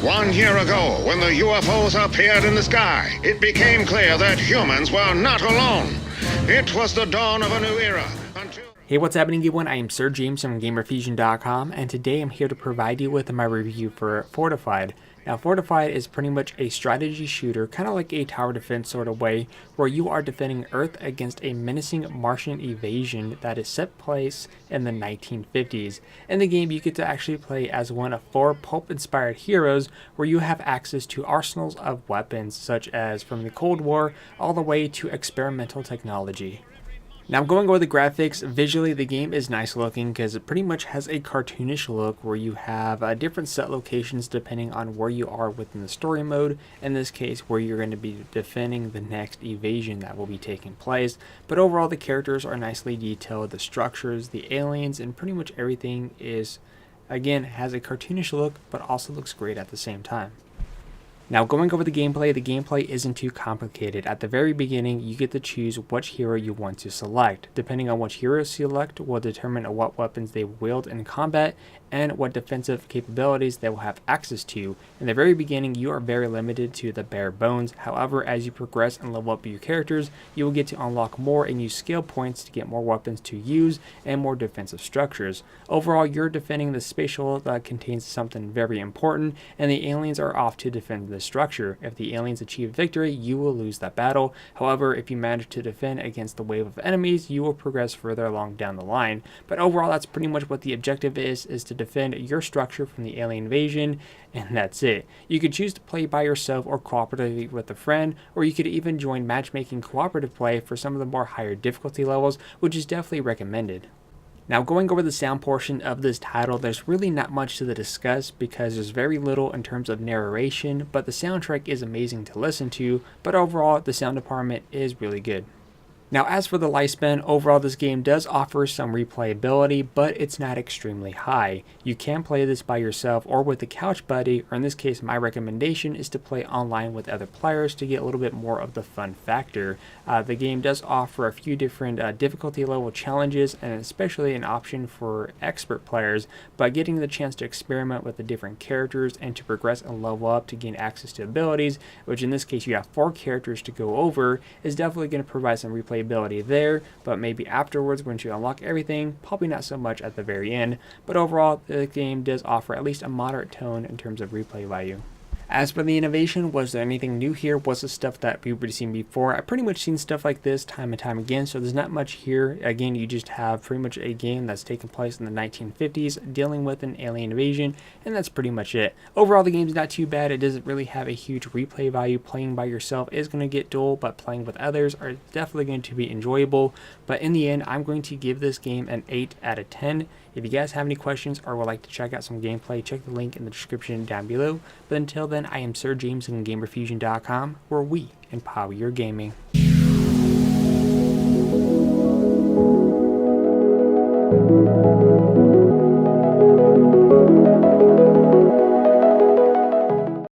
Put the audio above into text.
1 year ago, when the UFOs appeared in the sky, it became clear that humans were not alone. It was the dawn of a new era. Hey, what's happening, everyone? I am Sir James from Gamerfuzion.com, and today I'm here to provide you with my review for Fortified. Now, Fortified is pretty much a strategy shooter, kind of like a tower defense sort of way, where you are defending Earth against a menacing Martian invasion that is set place in the 1950s. In the game, you get to actually play as one of 4 pulp-inspired heroes, where you have access to arsenals of weapons, such as from the Cold War all the way to experimental technology. Now, going over the graphics, visually the game is nice looking because it pretty much has a cartoonish look where you have different set locations depending on where you are within the story mode. In this case, where you're going to be defending the next evasion that will be taking place. But overall, the characters are nicely detailed, the structures, the aliens, and pretty much everything is, again, has a cartoonish look but also looks great at the same time. Now, going over the gameplay isn't too complicated. At the very beginning, you get to choose which hero you want to select. Depending on which hero you select will determine what weapons they wield in combat and what defensive capabilities they will have access to. In the very beginning, you are very limited to the bare bones. However, as you progress and level up your characters, you will get to unlock more and use skill points to get more weapons to use and more defensive structures. Overall, you're defending the space shuttle that contains something very important, and the aliens are off to defend the structure. If the aliens achieve victory, you will lose that battle. However, if you manage to defend against the wave of enemies, you will progress further along down the line. But overall, that's pretty much what the objective is to defend your structure from the alien invasion, and that's it. You could choose to play by yourself or cooperatively with a friend, or you could even join matchmaking cooperative play for some of the more higher difficulty levels, which is definitely recommended. Now, going over the sound portion of this title, there's really not much to discuss because there's very little in terms of narration, but the soundtrack is amazing to listen to, but overall, the sound department is really good. Now, as for the lifespan, overall this game does offer some replayability, but it's not extremely high. You can play this by yourself or with a couch buddy, or in this case my recommendation is to play online with other players to get a little bit more of the fun factor. The game does offer a few different difficulty level challenges and especially an option for expert players, but getting the chance to experiment with the different characters and to progress and level up to gain access to abilities, which in this case you have 4 characters to go over, is definitely going to provide some replayability there, but maybe afterwards once you unlock everything, probably not so much at the very end. But overall, the game does offer at least a moderate tone in terms of replay value. As for the innovation, was there anything new here? Was this stuff that we've already seen before? I've pretty much seen stuff like this time and time again, so there's not much here. Again, you just have pretty much a game that's taken place in the 1950s dealing with an alien invasion, and that's pretty much it. Overall, the game's not too bad. It doesn't really have a huge replay value. Playing by yourself is going to get dull, but playing with others are definitely going to be enjoyable. But in the end, I'm going to give this game an 8 out of 10. If you guys have any questions or would like to check out some gameplay, check the link in the description down below. But until then, I am Sir James from Gamerfuzion.com, where we empower your gaming.